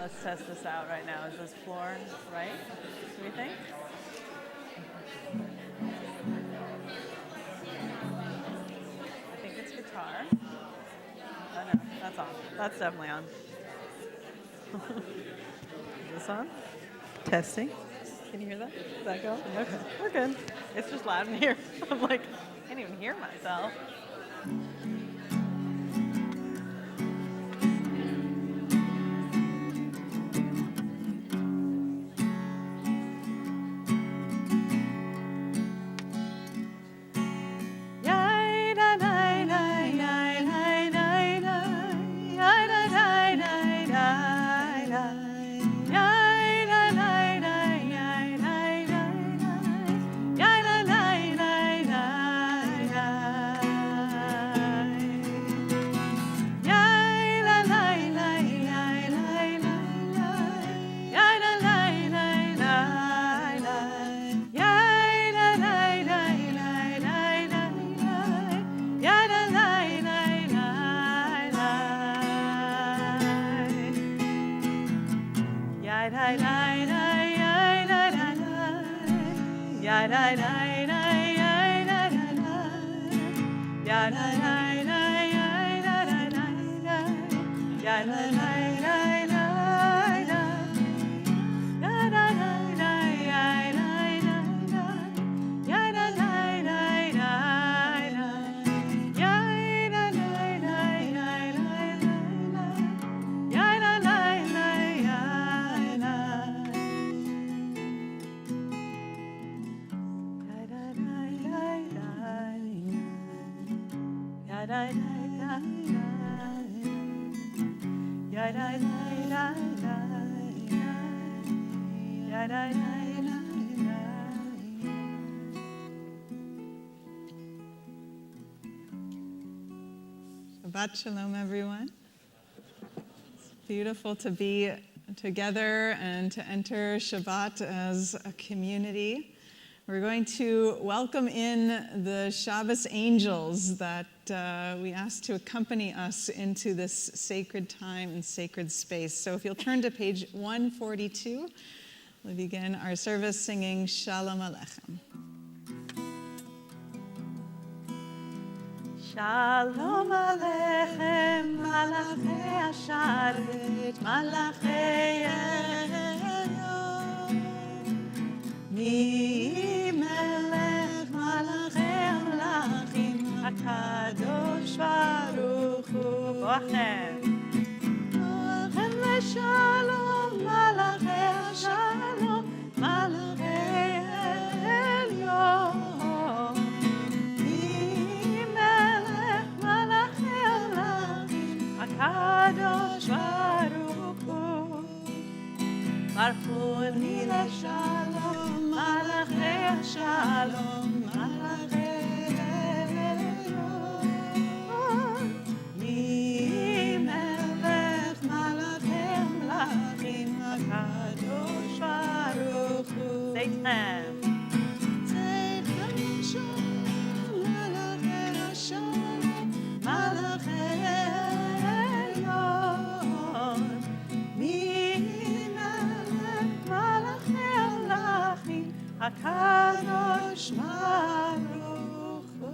let's test this out right now. Is this floor right? Do we think? I think it's guitar. Oh no, that's on. That's definitely on. Is this on? Testing. Can you hear that? Is that going? Okay, we're good. It's just loud in here. I'm like, I can't even hear myself. Shabbat Shalom, everyone. It's beautiful to be together and to enter Shabbat as a community. We're going to welcome in the Shabbos angels that we asked to accompany us into this sacred time and sacred space. So if you'll turn to page 142, we'll begin our service singing Shalom Aleichem. Shalom Aleichem, Malachei Hasharet, Malachei Elyon. Mi melech Malachei Amlachim, HaKadosh Baruch Hu. Boachem. Boachem leShalom, Malachei Hashalom, Malachei Elyon. Kadosh Baruch Hu, Barchuni leShalom, Malachei Shalom, Malachei Elyon. Mi melech Malachei Amlachim, Kadosh Baruch Hu. Zeitchem. Zeitchem Shalom, Malachei Shalom, Malachei HaKadosh Baruch Hu.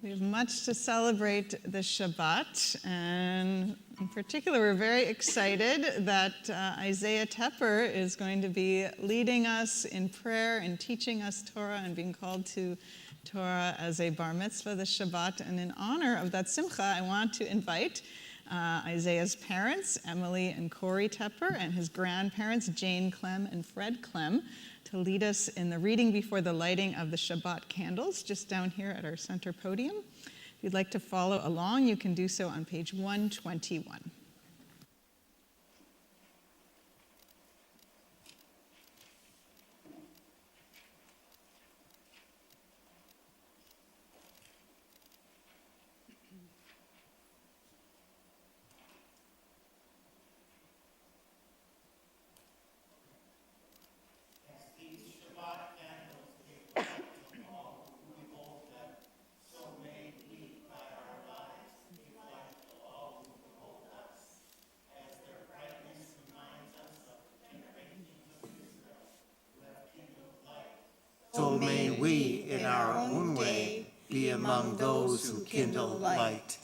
We have much to celebrate this Shabbat, and in particular, we're very excited that Isaiah Tepper is going to be leading us in prayer and teaching us Torah and being called to Torah as a bar mitzvah this Shabbat. And in honor of that simcha, I want to invite Isaiah's parents, Emily and Corey Tepper, and his grandparents, Jane Clem and Fred Clem, to lead us in the reading before the lighting of the Shabbat candles, just down here at our center podium. If you'd like to follow along, you can do so on page 121. we, in our own way, be among those who kindle light.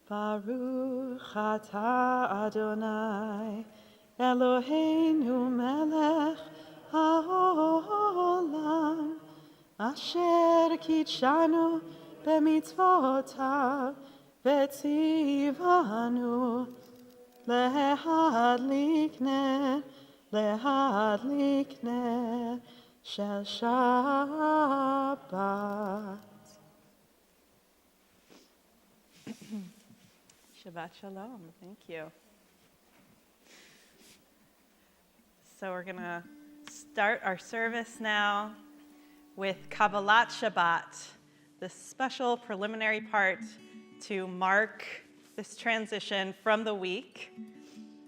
Baruch atah Adonai, Eloheinu melech haolam, asher kitshanu b'mitzvotav v'tzivanu lehadlik ner shel Shabbat. Shabbat Shalom. Thank you. So we're going to start our service now with Kabbalat Shabbat, this special preliminary part to mark this transition from the week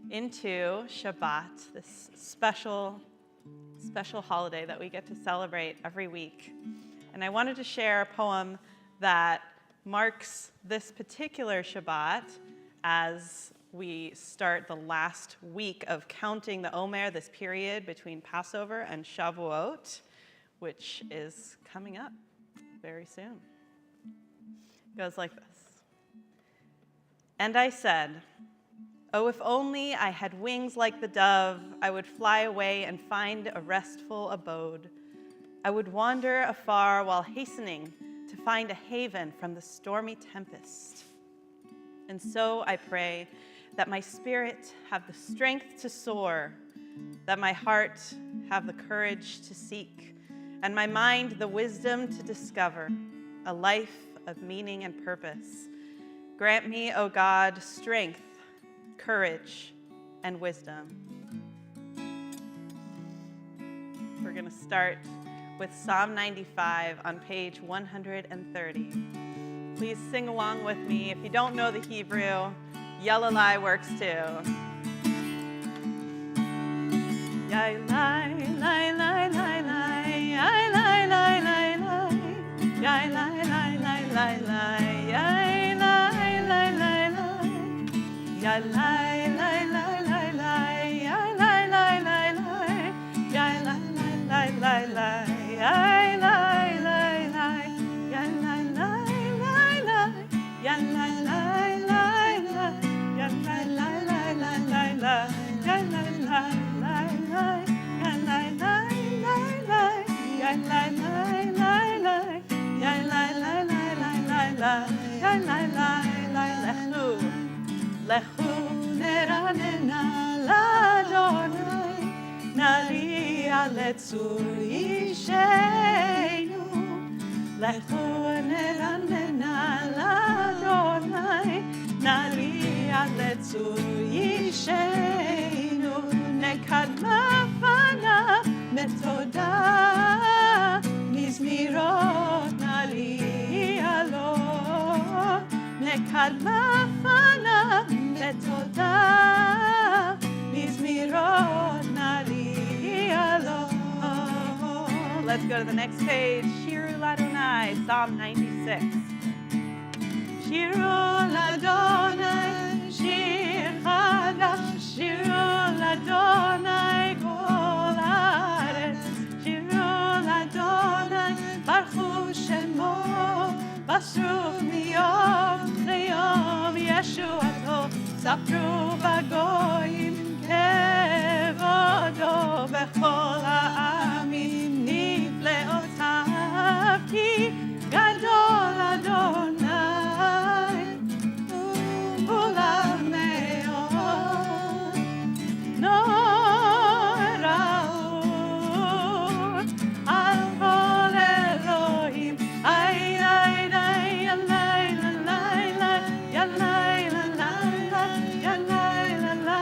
into Shabbat, this special holiday that we get to celebrate every week. And I wanted to share a poem that marks this particular Shabbat as we start the last week of counting the Omer, this period between Passover and Shavuot, which is coming up very soon. It goes like this. And I said, oh, if only I had wings like the dove, I would fly away and find a restful abode. I would wander afar while hastening to find a haven from the stormy tempest. And so I pray that my spirit have the strength to soar, that my heart have the courage to seek, and my mind the wisdom to discover a life of meaning and purpose. Grant me, O God, strength, courage, and wisdom. We're going to start with Psalm 95 on page 130. Please sing along with me. If you don't know the Hebrew, Yalalai works too. Yalalai, lai, lai, lai, lai, yalalai, lai, lai, lai, yalalai, lai, lai, lai, lai, yalalai, lai, lai, lai, yalalai, lai, lai, lai, lai, yalalai, lai, lai, lai, yalalai, lai, lai, lai. Lechu neranena l'Adonai, nari'a letzur yisheinu. Lechu neranena l'Adonai, nari'a letzur yisheinu. Nekadma fanav metoda, mizmirot nari'a lo. Nekadma fanav metoda, mizmirot nari'a lo. Let's go to the next page. Shiru l'Adonai, Psalm 96. Shiru l'Adonai, shir chadash. Shiru l'Adonai, kol haaretz. Shiru l'Adonai, baruchu shemo. Basru miyom leyom yeshuato. Sapru bagoyim kevodo bechol ha'amim nifleotav ki gadol Adonai u'ulav me'od noraut al kol Elohim ay ay ay alay alay alay alay alay alay alay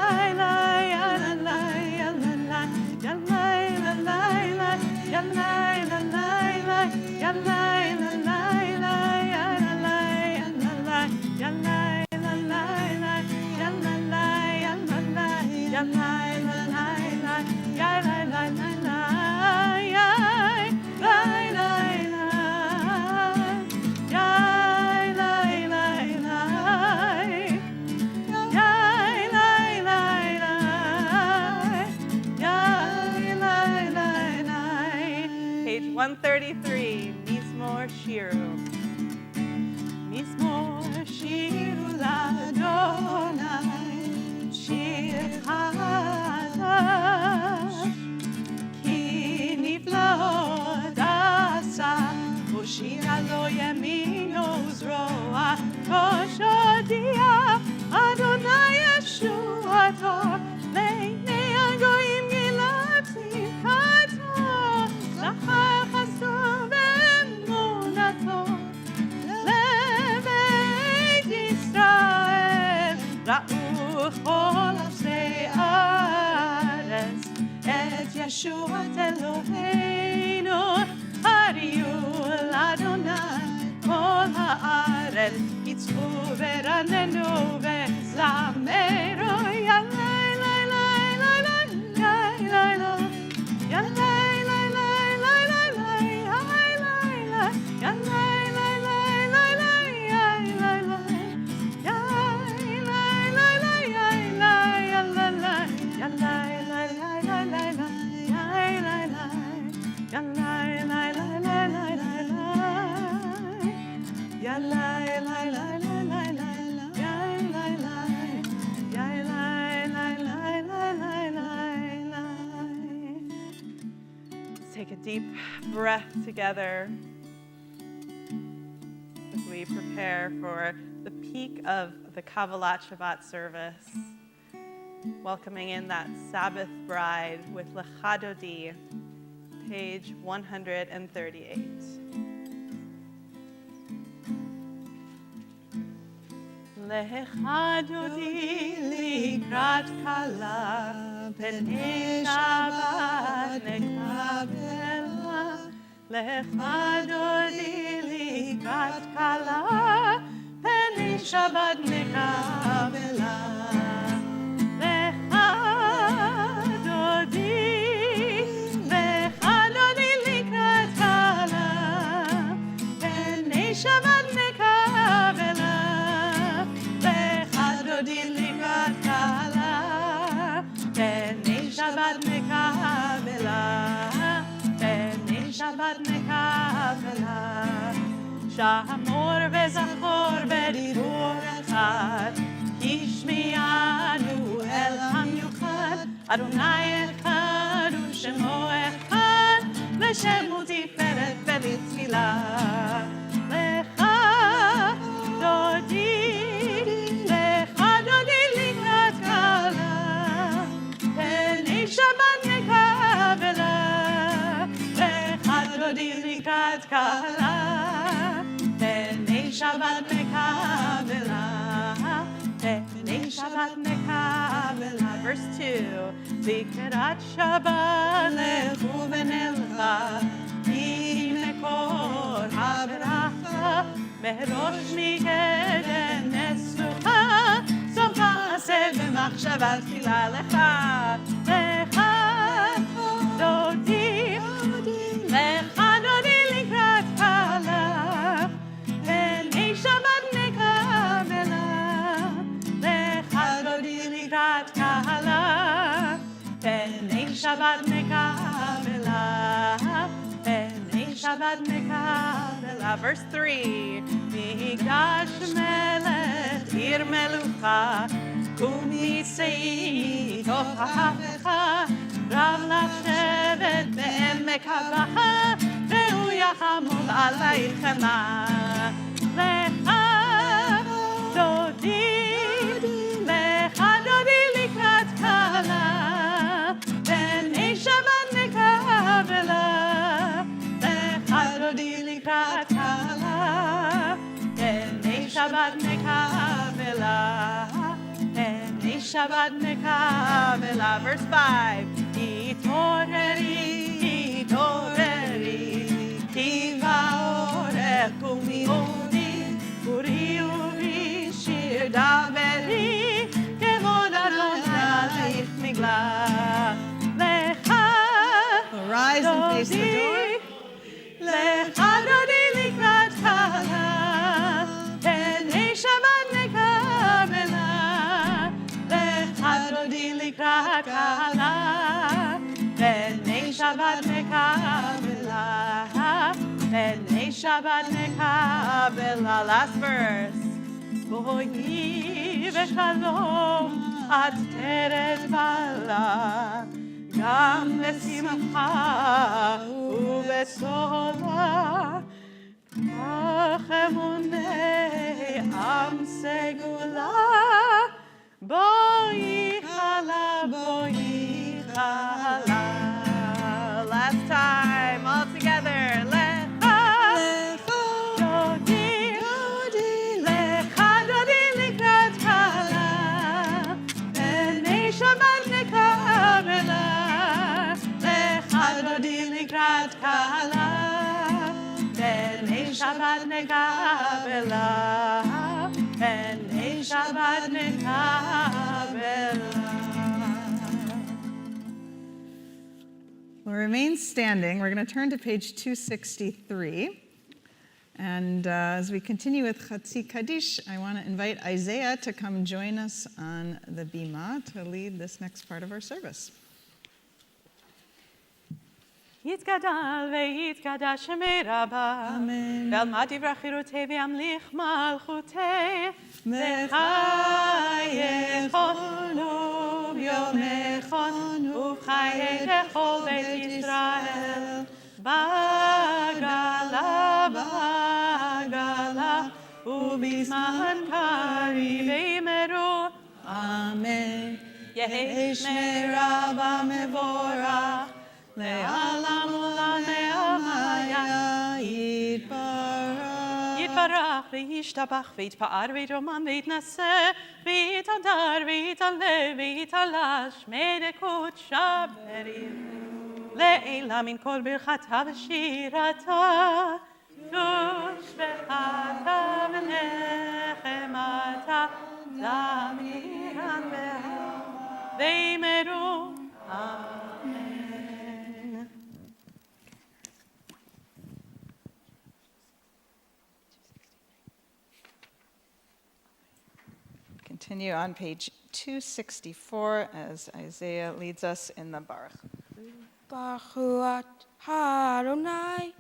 Yeshua Eloheinu, Hariu Ladonai, Kol haaretz yitzvu v'ranenu v'zameru, Yalai, lai, lai, lai, lai, lai, lai, lai, Yalai, lai, lai, lai, lai, lai, lai, lai, lai, Yalai, lai, lai, lai, lai, lai, lai, lai, Yalai, lai, lai, lai, lai, lai, yalai, lai, Yalai, lai, lai, lai, lai, lai, lai, lai, lai, Yalai, lai, lai, lai, lai, lai, lai, Yalai, lai, lai, lai, lai, lai, lai, Yalai, lai, lai, lai, lai, lai. Let's take a deep breath together as we prepare for the peak of the Kabbalat Shabbat service, welcoming in that Sabbath bride with Lecha Dodi, page 138. Lecha Dodi likrat kala, Pnei Shabbat nekabela. Lecha Dodi likrat kala, Pnei Shabbat nekabela. Lecha Dodi likrat kala, Pnei Shabbat nekabela. Dodi likrat kala, Pnei Shabbat nekabela, Pnei Shabbat nekabela. Shamor וזכור בדיבור אחד, השמיענו אל המיוחד, אדוני אחד ושמו אחד, לשם ותפארת ולתפילה. לך דודי Shabbat nekabela, Lecha Dodi likrat kala, Pnei Shabbat nekabela, Pnei Shabbat nekabela. Verse 2, Likrat Shabbat lechu v'nelcha, Mekor habracha, Merosh mikeden neslucha, Sof ha'aseh v'machshava tefila lecha. Dodi likrat kala, Pnei Shabbat nekabela. Lecha Dodi likrat kala, Pnei Shabbat nekabela, Pnei Shabbat nekabela. Verse 3, Migdash melech ir melucha, ומצאי תוכחך, רב לשבת בעמק הברכה, והוא יחמול עלייך חמה. לך דודי לקראת כלה, פני שבת נקבלה. לך דודי לקראת כלה, פני שבת נקבלה. Shabbat nekabela. Verse 5. Itoreri, ki va'orech kumiodi, uri uri shir daveri, kevod Adonai migla. Lecha Arise and face the door. Lecha dodi likrat kala, Pnei Shabbat nekabela. Dodi likrat kala, Pnei Shabbat nekabela, Pnei Shabbat nekabela. Last verse. Boyi v'shalom at teret bala, gam v'simcha u'v'sola, kach emunei am segula. Boi chala. Last time, all together. Lecha dodi likrat kala, Pnei Shabbat nekabela. נקבלה, בני שבת נקבלה. We'll remain standing. We're going to turn to page 263. And as we continue with Khatsi Kaddish, I want to invite Isaiah to come join us on the bima to lead this next part of our service. יתגדל ויתקדש שמי רבה, אמן. ועל דברי חירותי וימליך מלכותי, וחייכונו ביומכון, ובחיי לכל בית ישראל, בגלה, ובזמן קריב יאמרו, Amen. יהי שמי רבה מבורך, לעולם ולעלמיה יתברך וישתבח ויתפאר ויתרומם ויתנשא ויתהדר ויתעלה ויתעלה שמי דקות שברים לעילה מן כל ברכתה ושירתה קדוש וחתה ונחמתה זמירן ויאמרו אמן. Continue on page 264 as Isaiah leads us in the Baruch. Baruch Adonai,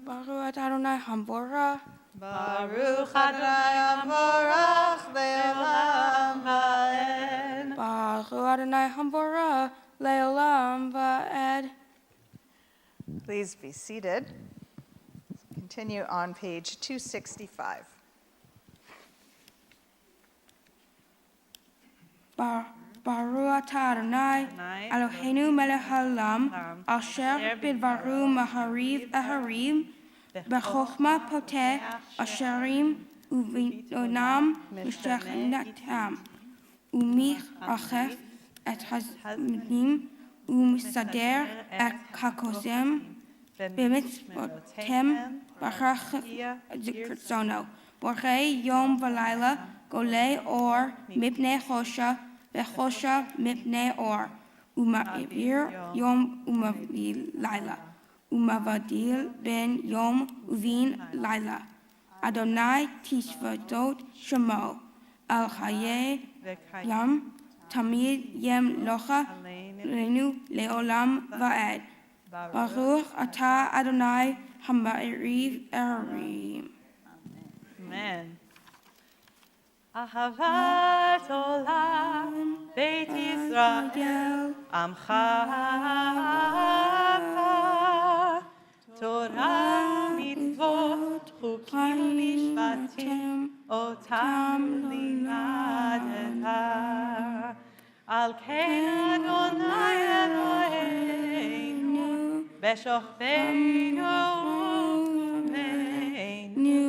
Baruch Adonai Hambora, Baruch Adonai Hamborach Le'olam Va'ed. Baruch Adonai Hambora, Le'olam Va'ed. Please be seated. Continue on page 265. Baruch Adonai, Eloheinu melech haolam, asher bidvaru mahariv aharim, bechokma poteh, asherim uvinonam mishachnatam, umich achef et hazminim, umisader et hakosem, b'mitzvotem b'chach zikritzono, borchei yom v'layla, golei or mipnei chosha, v'chosha mipnei or, uma'ivir yom umavil laila, umavadil ben yom uvin laila. Adonai tishvadot shemo, al chaye yam, tamid yem locha, lenu leolam va'ed. Baruch atah Adonai hama'iriv erim. Amen. Ahavat olam Beit Yisrael Amcha Torah mitzvot chukim mishpatim otam limadeta Al ken Adonai Eloheinu b'shochveinu u'meinu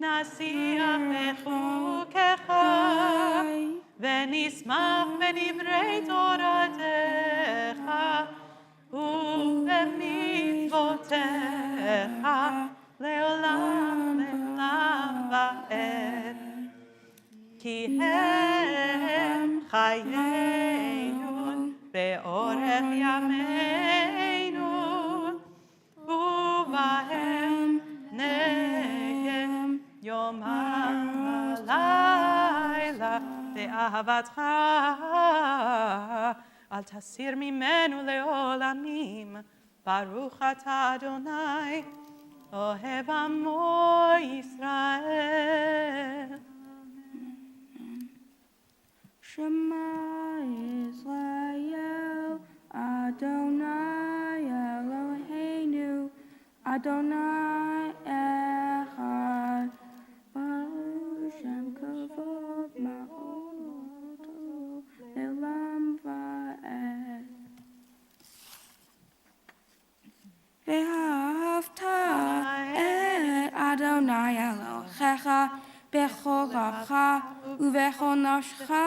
נשיח בחוקיך ונשמח בדברי תורתך ובמצוותיך לעולם ולעולם ועד. כי הם חיינו באורך ימינו ובהם נגן יום הלילה באהבתך אל תסיר ממנו לעולמים. ברוך אתה אדוני אוהב עמו ישראל. Shema Israel, Adonai Eloheinu, Adonai Echad, Baruch Shem Kavod Ma'onoto, Le'olam Va'ed. Ve'ahavta et Adonai Elohecha, bechol rabcha, uvechol nafshecha,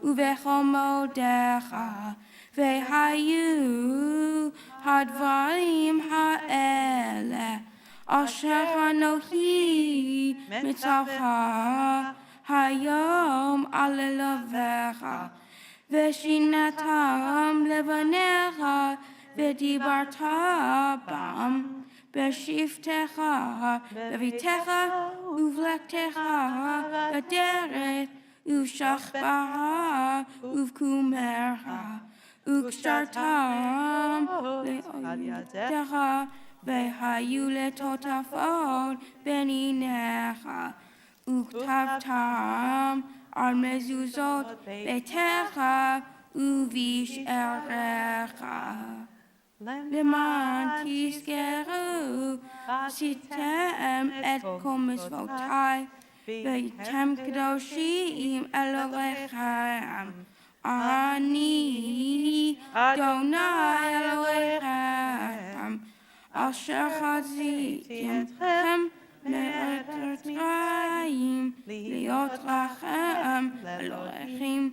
uvechol modecha, ve'hayu hadvarim ha'ele אשר אנוכי מצווך היום על לבביך, ושינתם לבניך, ודיברת בם, בשבתך, בביתך, ובלכתך, בדרך, ובשכבך, ובקומך, וקשרתם לאויביך, והיו לטוטפות בין עיניך, וכתבתם על מזוזות ביתך ובשעריך. למען תזכרו, עשיתם את כל מצוותיי, והייתם קדושים אלוהיכם. אני אדוני אלוהיכם, אשר חציתי אתכם מארץ מצרים, להיות לכם אלוהים.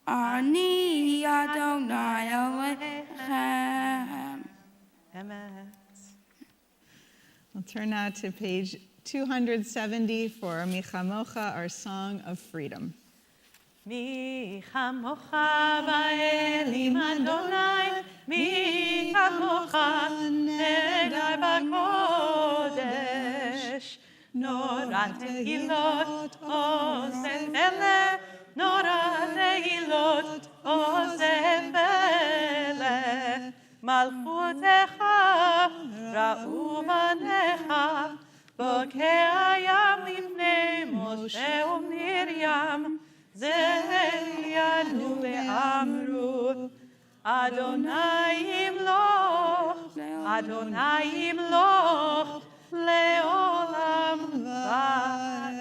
אני אדוני אלוהיכם. We'll turn now to page 270 for Michamocha, our song of freedom. מי כמוך באלים אדוני, מי כמוך נדר בקודש. נורא תהילות עושה פלא, נורא תהילות עושה פלא. מלכותך ראו בניך, בוקע ים לפני משה ומרים. זה ידעו ואמרו, אדוני ימלוך, אדוני ימלוך, לעולם ועד.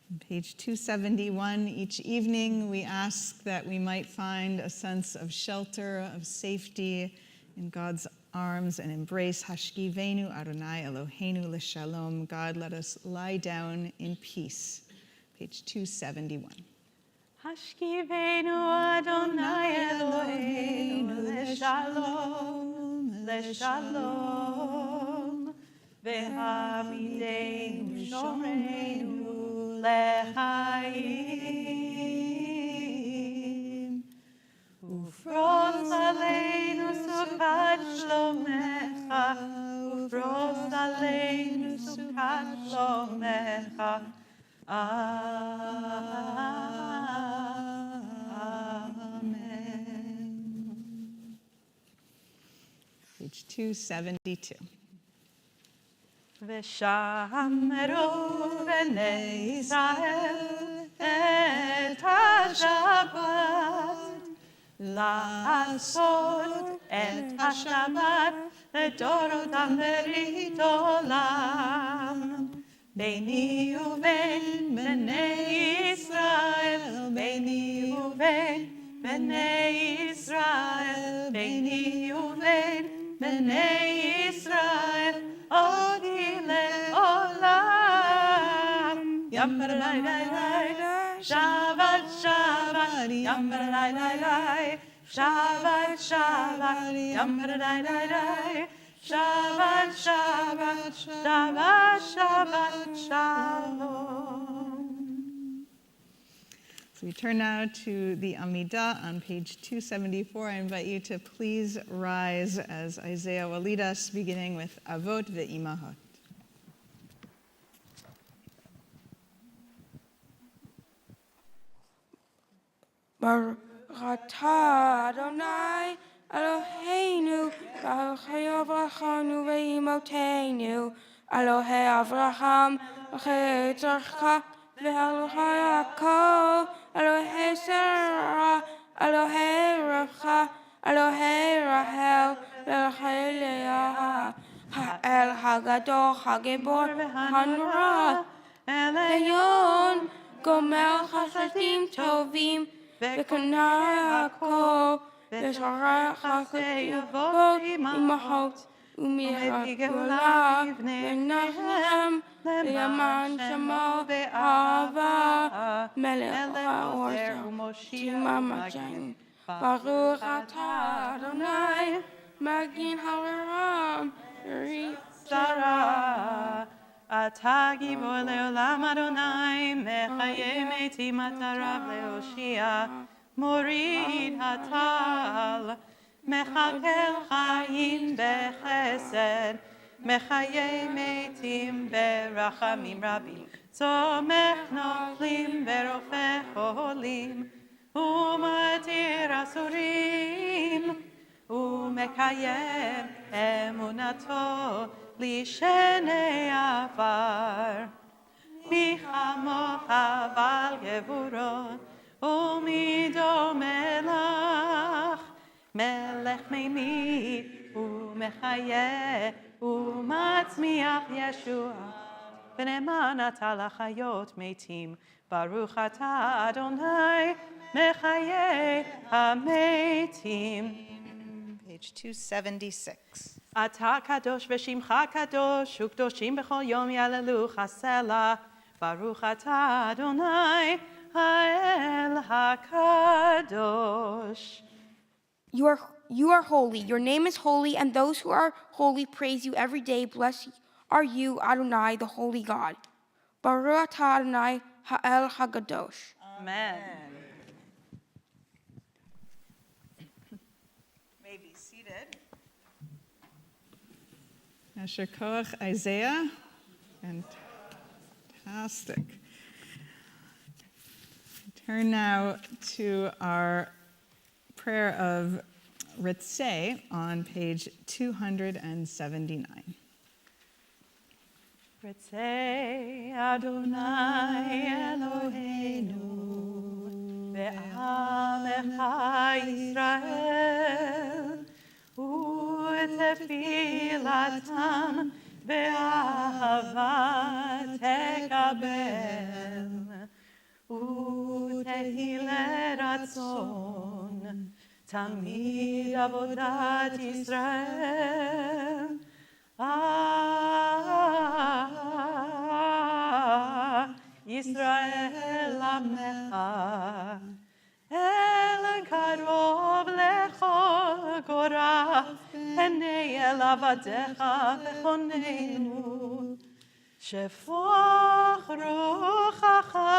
On page 271, each evening we ask that we might find a sense of shelter, of safety in God's arms and embrace Hashkivenu Adonai Eloheinu L'Shalom. God, let us lie down in peace. Page 271. השכיבנו אדוני אלוהינו לשלום, לשלום, והעמידנו שומרנו לחיים. ופרוס עלינו סוכת שלומך, ופרוס עלינו סוכת שלומך. Amen. Page 272. ושמרו בני ישראל את השבת, לעשות את השבת לדורותם ברית עולם. ביני ובין בני ישראל, ביני ובין בני ישראל, ביני ובין בני ישראל, עודי לעולם. ימר לי לי לי, שבת שבת, ימר לי לי לי, שבת שבת, ימר לי לי לי. Shabbat, Shabbat, Shabbat, Shabbat, Shalom. So we turn now to the Amidah on page 274. I invite you to please rise as Isaiah will lead us, beginning with Avot ve'imahot. Baruch atah Adonai Eloheinu, Elohei Avraham ve'imotenu, Elohei Avraham, Elohei Yitzchak, ve'Elohei Yaakov, Elohei Sarah, Elohei Rivka, Elohei Rachel, ve'Elohei Leah, Ha'el Hagadol, Hagibor, Hanra, Elyon, Gomel Chasadim Tovim, ve'Kanai Yaakov, ושרח הכתובות אמהות ומהגאולה ונחם וימן שמו ואהבה מלך האור ומושיע מגן ברוך אתה אדוני Magin Halaram, Sarah, אתה גיבור לעולם אדוני, מחיי מתים אתה רב להושיע, מוריד הטל, מחכל חיים בחסד, מחיי מתים ברחמים רבים, צומח נופלים ורופא חולים, ומתיר אסורים, ומקיים אמונתו לשני עפר. מי כמוך בעל גבורות, ומי דומה לך, מלך ממית ומחיה ומצמיח ישוע. ונאמן אתה לחיות מתים, ברוך אתה אדוני מחיי המתים. Page 276. אתה קדוש ושמך קדוש, וקדושים בכל יום יעללוך הסלע. ברוך אתה אדוני האל הקדוש. You are holy. Your name is holy, and those who are holy praise you every day. Blessed are you, Adonai, the holy God. Baruch atah Adonai ha'el hakadosh. Amen. May be seated. Asher Koach Isaiah. Fantastic. Turn now to our prayer of Ritzeh on page 279. Ritzeh Adonai Eloheinu ve'amecha Yisrael u'tefilatam be'ahava tekabel u'tehilei ratzon tamid avodat Yisrael. Yisrael Amecha El Karov Lechol Korach Enei El Avadecha V'choneinu Shefoch Ruchacha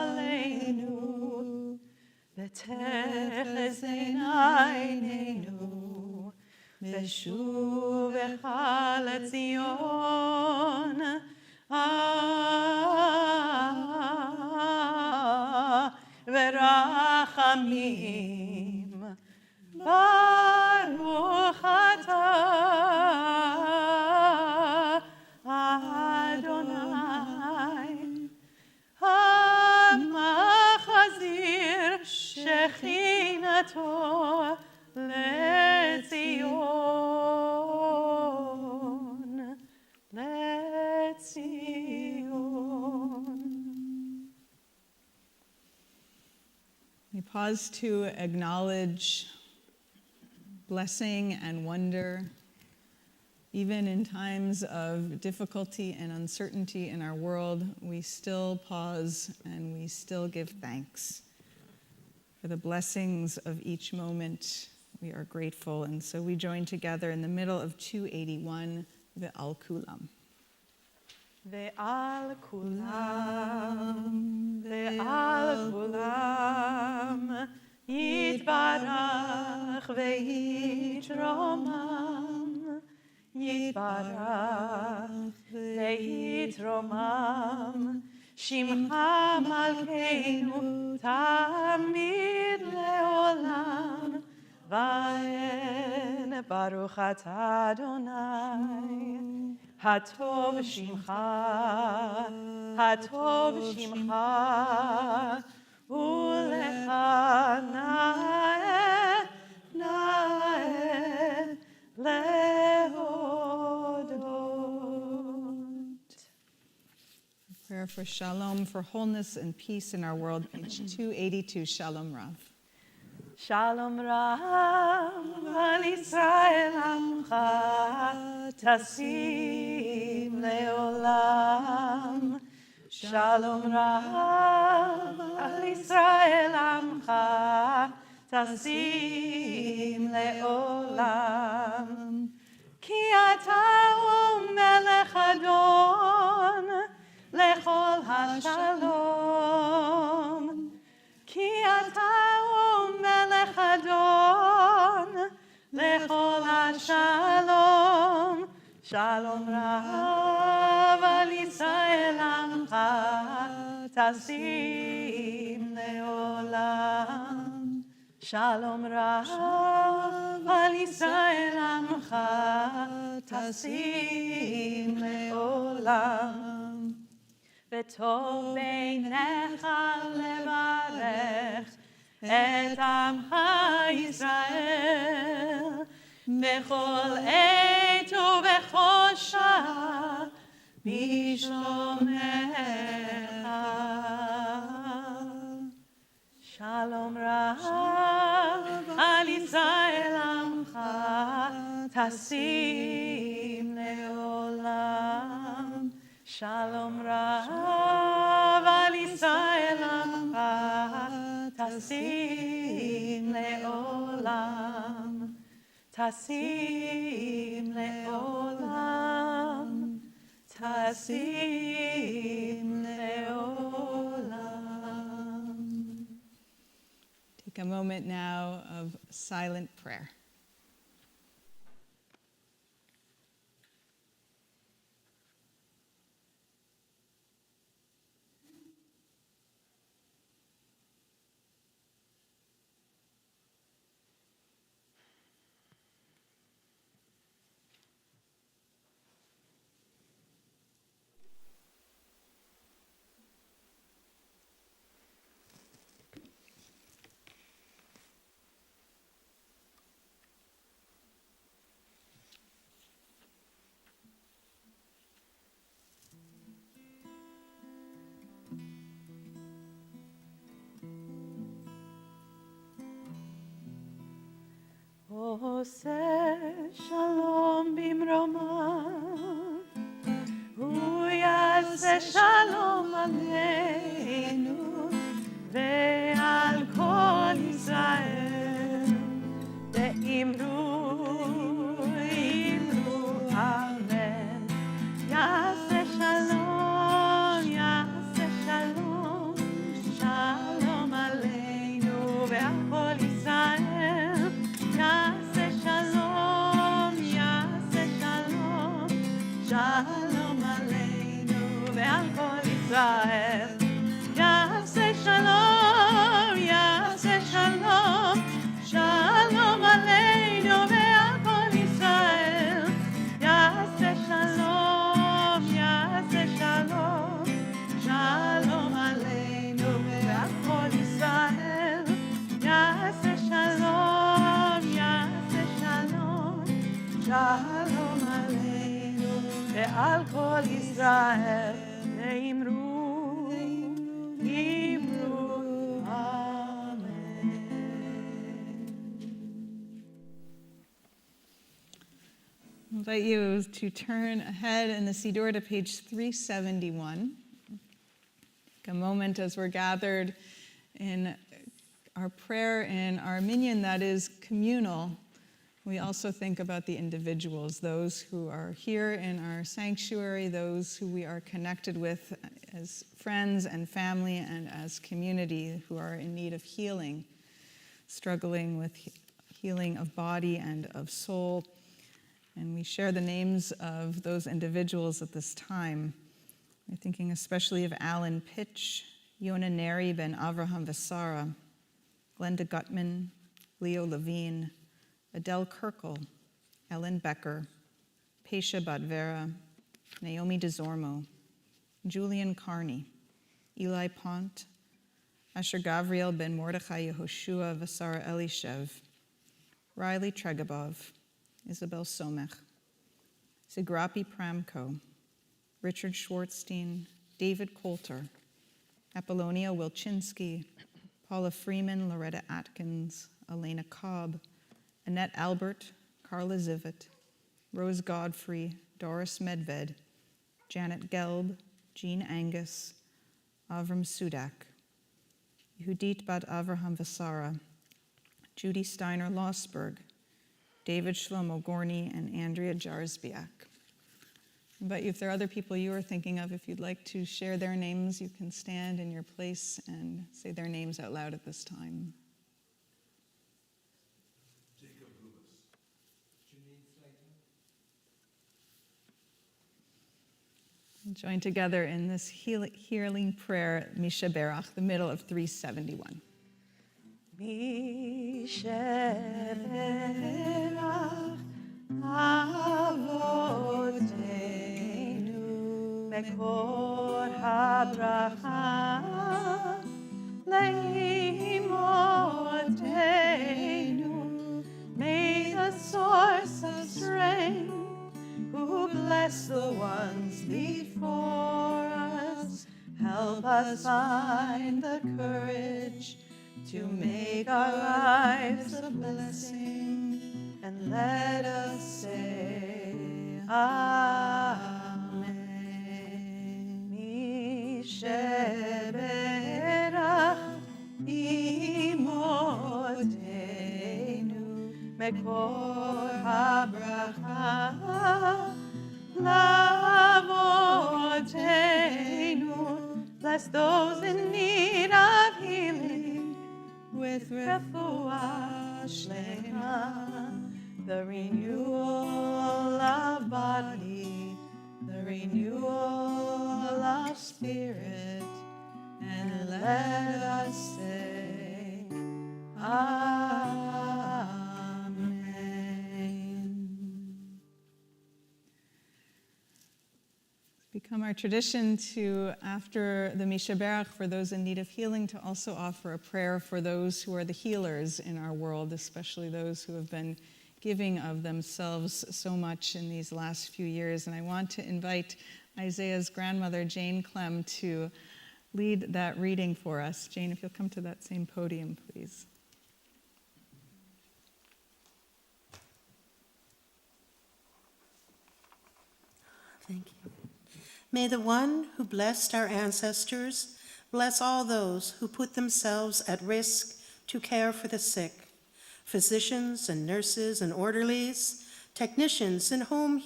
Aleinu V'techezei Einenu ושובך לציון ורחמים ברוך אתה אדוני המחזיר שכינתו לציון, לציון. We pause to acknowledge blessing and wonder, even in times of difficulty and uncertainty in our world. We still pause and we still give thanks for the blessings of each moment. We are grateful, and so we join together in the middle of 281, Ve'al Kulam. Ve'al Kulam, Ve'al Kulam, Yitbarach ve'yitromam, Yitbarach ve'yitromam, Shimcha Malkeinu Tamid Leolam, Va'en Baruch Atah Adonai, Hatov Shimcha, Hatov Shimcha, Ulecha Naeh, Naeh Lehodot. Prayer for Shalom, for wholeness and peace in our world, page 282, Shalom Rav. Shalom Rav al Yisrael Amcha Tasim Leolam. Shalom Rav al Yisrael Amcha טסים לעולם. כי אתה הוא מלך אדון לכל השלום. כי אתה הוא מלך אדון לכל השלום. שלום רב על ישראל עמך תשים לעולם. שלום רב על ישראל עמך תשים לעולם. וטוב בעיניך לברך את עמך ישראל בכל עת ובכל שעה בשלומך. שלום רב על ישראל עמך תשים לעולם. שלום רב על ישראל עמך תשים לעולם. תשים לעולם. תשים לעולם. Take a moment now of silent prayer. עושה שלום במרומה, הוא יעשה שלום עלינו ועל כל ישראל. ואמרו, אמרו אמן. יעשה שלום, יעשה שלום, שלום עלינו ועל כל ישראל. יעשה שלום, יעשה שלום, שלום עלינו ועל כל ישראל. יעשה שלום, יעשה שלום, שלום עלינו ועל כל ישראל. יעשה שלום, יעשה שלום, שלום עלינו ועל כל ישראל. יעשה שלום, יעשה שלום, שלום עלינו ועל כל ישראל. ואמרו, אמרו אמן. I invite you to turn ahead in the siddur to page 371. Take a moment as we're gathered in our prayer in our minyan that is communal. We also think about the individuals, those who are here in our sanctuary, those who we are connected with as friends and family and as community who are in need of healing, struggling with healing of body and of soul. And we share the names of those individuals at this time. We're thinking especially of Alan Pitch, Yona Neri ben Avraham Vasara, Glenda Gutman, Leo Levine, Adele Kirkle, Ellen Becker, Pesha Badvera, Naomi DeZormo, Julian Carney, Eli Pont, Asher Gavriel ben Mordechai Yehoshua Vasara Elishev, Riley Tregabov, Isabel Somech, Zigrapi Pramko, Richard Schwartzstein, David Coulter, Apollonia Wilczynski, Paula Freeman, Loretta Atkins, Elena Cobb, Annette Albert, Carla Zivit, Rose Godfrey, Doris Medved, Janet Gelb, Jean Angus, Avram Sudak, Yehudit Bat Avraham Vasara, Judy Steiner Lossberg, David Shlomo Gorney, and Andrea Jarsbiak. But if there are other people you are thinking of, if you'd like to share their names, you can stand in your place and say their names out loud at this time. We'll join together in this healing prayer, Misha Berach, the middle of 371. Misha Berach Avoteinu Mekor HaBracha Leimotenu. May the source of strength who bless the ones before us help us find the courage to make our lives a blessing, and let us say Amen. Misheberach imotenu mekor habracha lavotenu. Bless those in need of healing with refuah shlema, the renewal of body, the renewal of spirit, and let us say Amen. It's become our tradition to, after the Misha Berach, for those in need of healing, to also offer a prayer for those who are the healers in our world, especially those who have been giving of themselves so much in these last few years. And I want to invite Isaiah's grandmother, Jane Clem, to lead that reading for us. Jane, if you'll come to that same podium, please. Thank you. May the one who blessed our ancestors bless all those who put themselves at risk to care for the sick, physicians and nurses and orderlies, technicians and home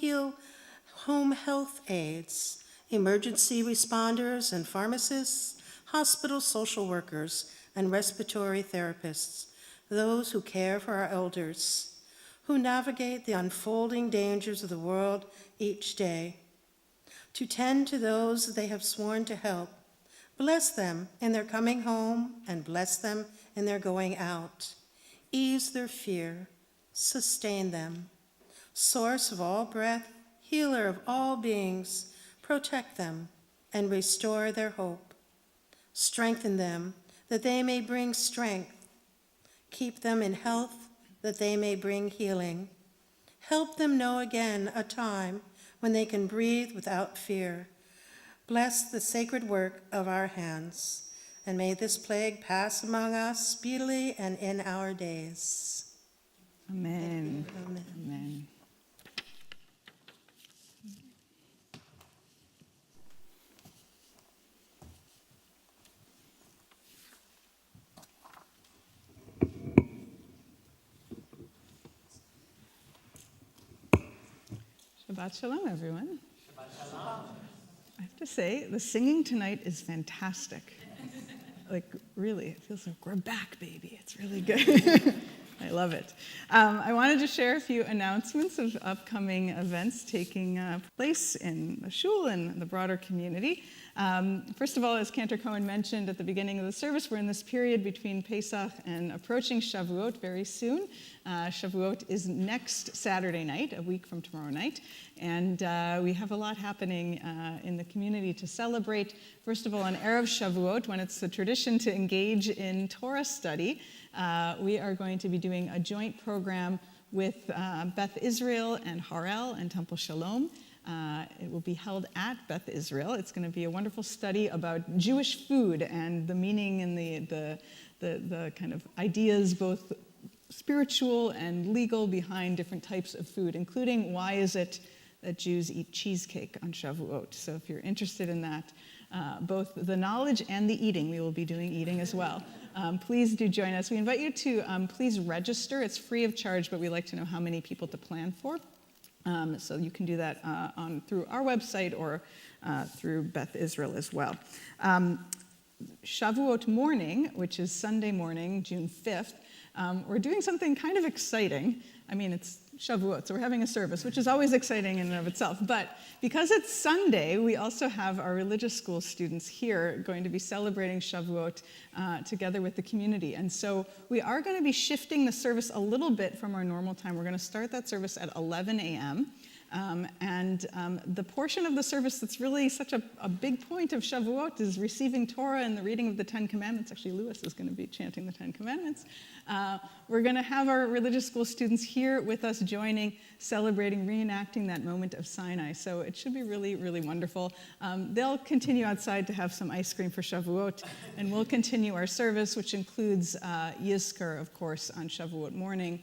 health aides, emergency responders and pharmacists, hospital social workers and respiratory therapists, those who care for our elders, who navigate the unfolding dangers of the world each day, to tend to those they have sworn to help. Bless them in their coming home and bless them in their going out. Ease their fear, sustain them. Source of all breath, healer of all beings, protect them and restore their hope. Strengthen them that they may bring strength. Keep them in health that they may bring healing. Help them know again a time when they can breathe without fear. Bless the sacred work of our hands, and may this plague pass among us speedily and in our days. Amen. Amen. Amen. Shabbat Shalom, everyone. Shabbat Shalom. I have to say, the singing tonight is fantastic. Like, really, it feels like we're back, baby. It's really good. I love it. I wanted to share a few announcements of upcoming events taking place in the shul and the broader community. First of all, as Cantor Cohen mentioned at the beginning of the service, we're in this period between Pesach and approaching Shavuot very soon. Shavuot is next Saturday night, a week from tomorrow night, and we have a lot happening in the community to celebrate. First of all, on Erev Shavuot, when it's the tradition to engage in Torah study, we are going to be doing a joint program with Beth Israel and Harel and Temple Sholom. It will be held at Beth Israel. It's going to be a wonderful study about Jewish food and the meaning and the kind of ideas, both spiritual and legal, behind different types of food, including why is it that Jews eat cheesecake on Shavuot. So if you're interested in that, both the knowledge and the eating. We will be doing eating as well. Please do join us. We invite you to please register. It's free of charge, but we like to know how many people to plan for. So you can do that through our website or through Beth Israel as well. Shavuot morning, which is Sunday morning, June 5th, we're doing something kind of exciting. I mean, it's Shavuot, so we're having a service, which is always exciting in and of itself. But because it's Sunday, we also have our religious school students here going to be celebrating Shavuot together with the community. And so we are going to be shifting the service a little bit from our normal time. We're going to start that service at 11 a.m. The portion of the service that's really such a big point of Shavuot is receiving Torah and the reading of the Ten Commandments. Actually, Lewis is going to be chanting the Ten Commandments. We're going to have our religious school students here with us joining, celebrating, reenacting that moment of Sinai. So it should be really, really wonderful. They'll continue outside to have some ice cream for Shavuot, and we'll continue our service, which includes Yizkor, of course, on Shavuot morning,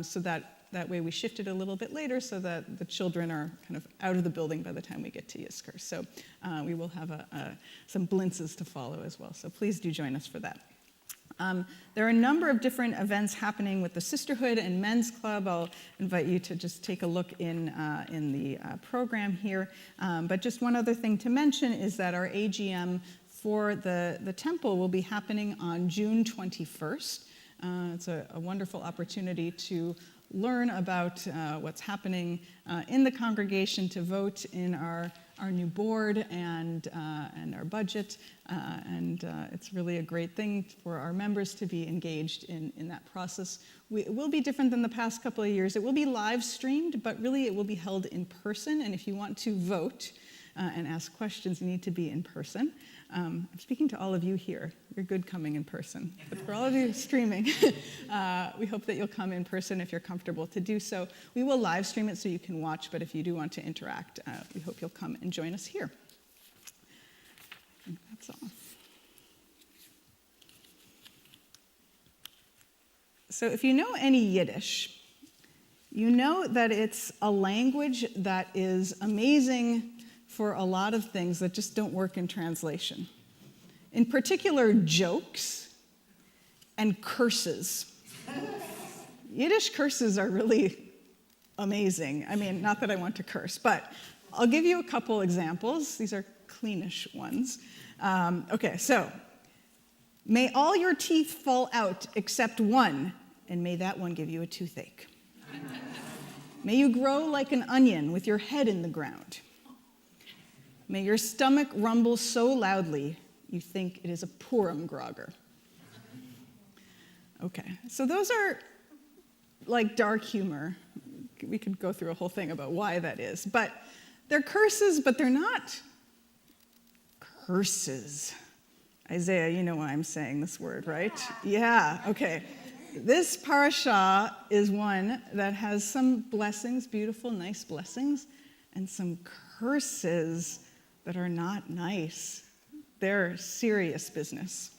so that way we shift it a little bit later so that the children are kind of out of the building by the time we get to Yizkor. So we will have some blintzes to follow as well. So please do join us for that. There are a number of different events happening with the Sisterhood and Men's Club. I'll invite you to just take a look in the program here. But just one other thing to mention is that our AGM for the temple will be happening on June 21st. It's a wonderful opportunity to learn about what's happening in the congregation, to vote in our new board and our budget, and it's really a great thing for our members to be engaged in that process. It will be different than the past couple of years. It will be live streamed, but really it will be held in person, and if you want to vote and ask questions, you need to be in person. I'm speaking to all of you here. You're good coming in person. But for all of you streaming, we hope that you'll come in person if you're comfortable to do so. We will live stream it so you can watch, but if you do want to interact, we hope you'll come and join us here. I think that's all. So if you know any Yiddish, you know that it's a language that is amazing for a lot of things that just don't work in translation. In particular, jokes and curses. Yiddish curses are really amazing. I mean, not that I want to curse, but I'll give you a couple examples. These are cleanish ones. Okay, so, may all your teeth fall out except one, and may that one give you a toothache. May you grow like an onion with your head in the ground. May your stomach rumble so loudly you think it is a Purim grogger. Okay, so those are like dark humor. We could go through a whole thing about why that is. But they're curses, but they're not curses. Isaiah, you know why I'm saying this word, right? Yeah, okay. This parasha is one that has some blessings, beautiful, nice blessings, and some curses that are not nice. They're serious business.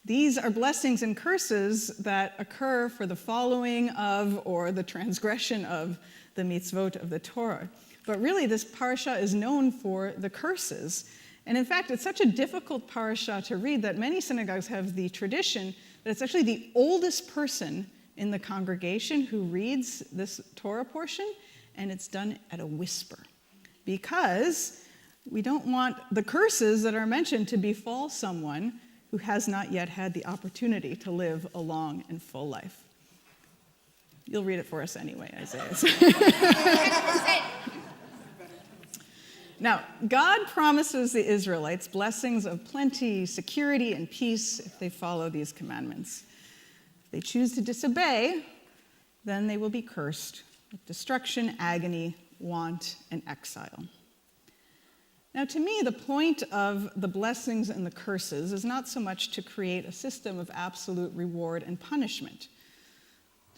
These are blessings and curses that occur for the following of or the transgression of the mitzvot of the Torah. But really, this parasha is known for the curses. And in fact, it's such a difficult parasha to read that many synagogues have the tradition that it's actually the oldest person in the congregation who reads this Torah portion, and it's done at a whisper. Because we don't want the curses that are mentioned to befall someone who has not yet had the opportunity to live a long and full life. You'll read it for us anyway, Isaiah. Now, God promises the Israelites blessings of plenty, security, and peace if they follow these commandments. If they choose to disobey, then they will be cursed with destruction, agony, want, and exile. Now, to me, the point of the blessings and the curses is not so much to create a system of absolute reward and punishment.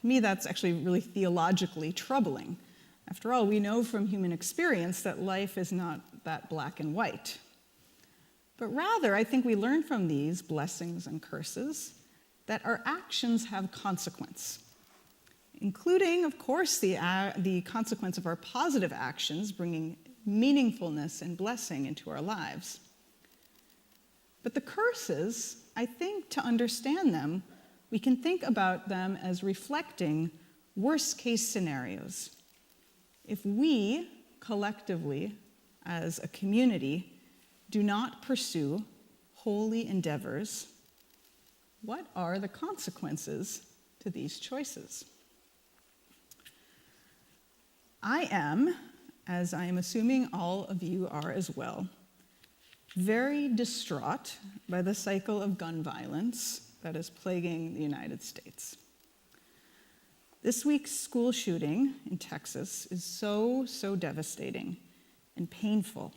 To me, that's actually really theologically troubling. After all, we know from human experience that life is not that black and white. But rather, I think we learn from these blessings and curses that our actions have consequence, including, of course, the consequence of our positive actions, bringing meaningfulness and blessing into our lives. But the curses, I think to understand them, we can think about them as reflecting worst-case scenarios. If we, collectively, as a community, do not pursue holy endeavors, what are the consequences to these choices? I am, as I am assuming all of you are as well, very distraught by the cycle of gun violence that is plaguing the United States. This week's school shooting in Texas is so devastating and painful,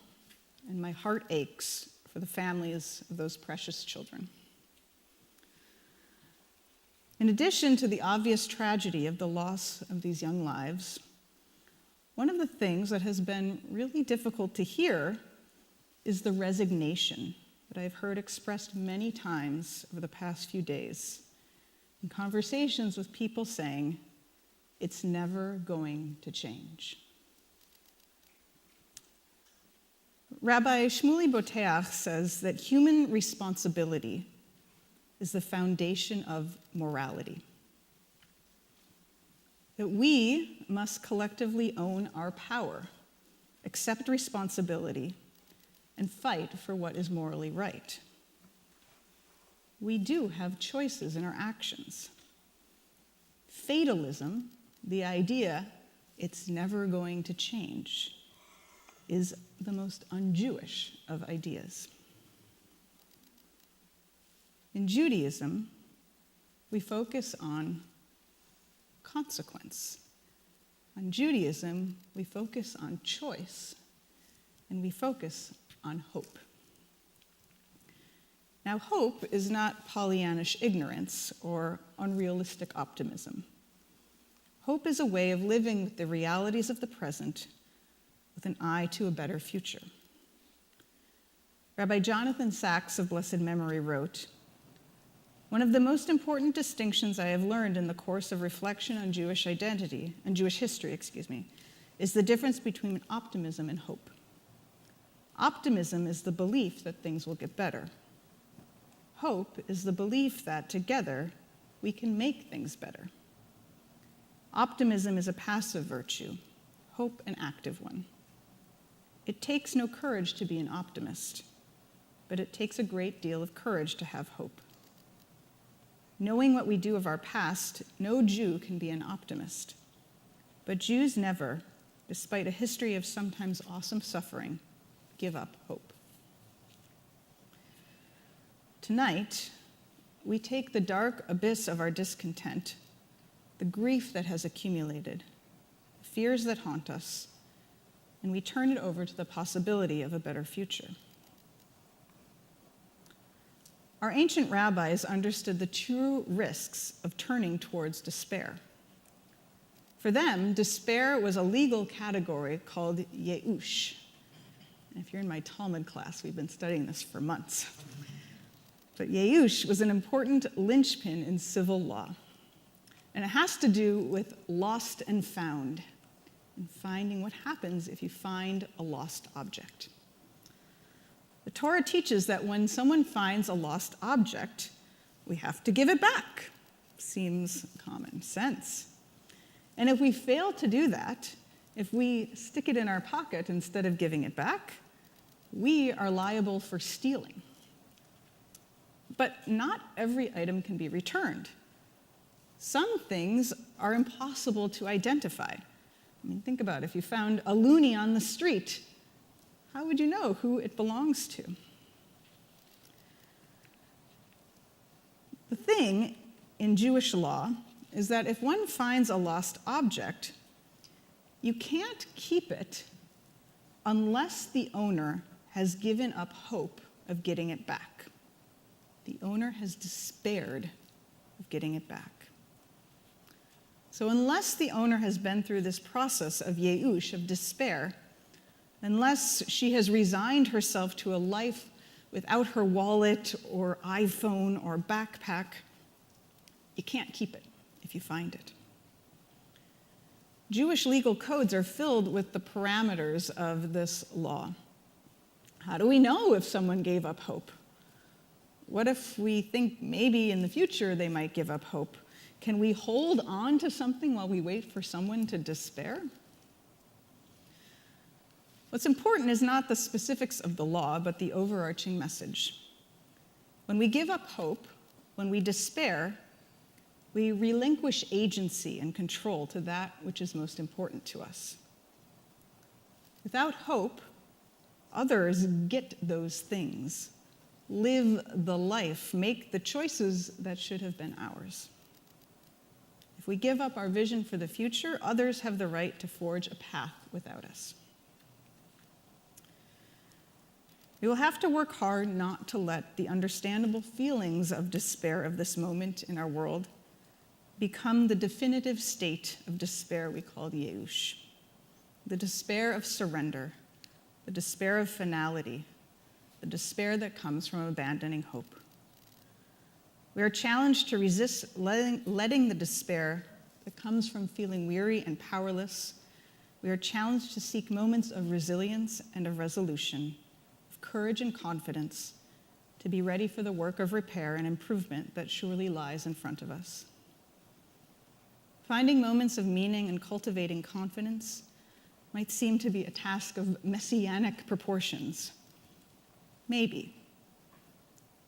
and my heart aches for the families of those precious children. In addition to the obvious tragedy of the loss of these young lives, one of the things that has been really difficult to hear is the resignation that I've heard expressed many times over the past few days in conversations with people saying, it's never going to change. Rabbi Shmuley Boteach says that human responsibility is the foundation of morality. That we must collectively own our power, accept responsibility, and fight for what is morally right. We do have choices in our actions. Fatalism, the idea it's never going to change, is the most un-Jewish of ideas. In Judaism, we focus on consequence. In Judaism, we focus on choice, and we focus on hope. Now, hope is not Pollyannish ignorance or unrealistic optimism. Hope is a way of living with the realities of the present with an eye to a better future. Rabbi Jonathan Sacks of blessed memory wrote, "One of the most important distinctions I have learned in the course of reflection on Jewish identity, and Jewish history, is the difference between optimism and hope. Optimism is the belief that things will get better. Hope is the belief that together we can make things better. Optimism is a passive virtue, hope an active one. It takes no courage to be an optimist, but it takes a great deal of courage to have hope. Knowing what we do of our past, no Jew can be an optimist. But Jews never, despite a history of sometimes awesome suffering, give up hope." Tonight, we take the dark abyss of our discontent, the grief that has accumulated, the fears that haunt us, and we turn it over to the possibility of a better future. Our ancient rabbis understood the true risks of turning towards despair. For them, despair was a legal category called yeush. And if you're in my Talmud class, we've been studying this for months. But yeush was an important linchpin in civil law. And it has to do with lost and found, and finding what happens if you find a lost object. The Torah teaches that when someone finds a lost object, we have to give it back. Seems common sense. And if we fail to do that, if we stick it in our pocket instead of giving it back, we are liable for stealing. But not every item can be returned. Some things are impossible to identify. I mean, think about it. If you found a loonie on the street, how would you know who it belongs to? The thing in Jewish law is that if one finds a lost object, you can't keep it unless the owner has given up hope of getting it back. The owner has despaired of getting it back. So unless the owner has been through this process of yeush, of despair, unless she has resigned herself to a life without her wallet or iPhone or backpack, you can't keep it if you find it. Jewish legal codes are filled with the parameters of this law. How do we know if someone gave up hope? What if we think maybe in the future they might give up hope? Can we hold on to something while we wait for someone to despair? What's important is not the specifics of the law, but the overarching message. When we give up hope, when we despair, we relinquish agency and control to that which is most important to us. Without hope, others get those things, live the life, make the choices that should have been ours. If we give up our vision for the future, others have the right to forge a path without us. We will have to work hard not to let the understandable feelings of despair of this moment in our world become the definitive state of despair we call Yeush, the despair of surrender, the despair of finality, the despair that comes from abandoning hope. We are challenged to resist letting the despair that comes from feeling weary and powerless. We are challenged to seek moments of resilience and of resolution, of courage and confidence, to be ready for the work of repair and improvement that surely lies in front of us. Finding moments of meaning and cultivating confidence might seem to be a task of messianic proportions. Maybe.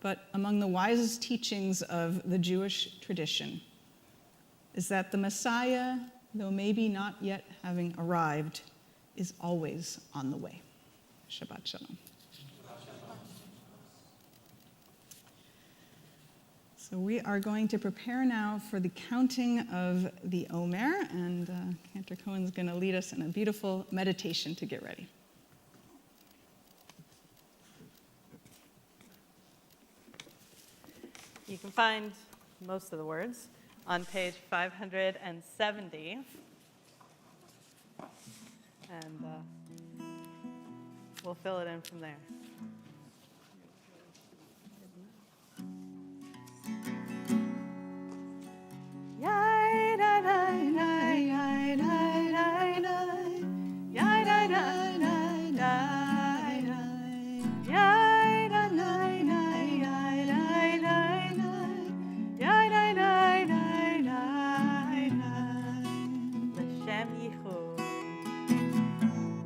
But among the wisest teachings of the Jewish tradition is that the Messiah, though maybe not yet having arrived, is always on the way. Shabbat Shalom. So we are going to prepare now for the counting of the Omer, and Cantor Cohen's going to lead us in a beautiful meditation to get ready. You can find most of the words on page 570. And we'll fill it in from there.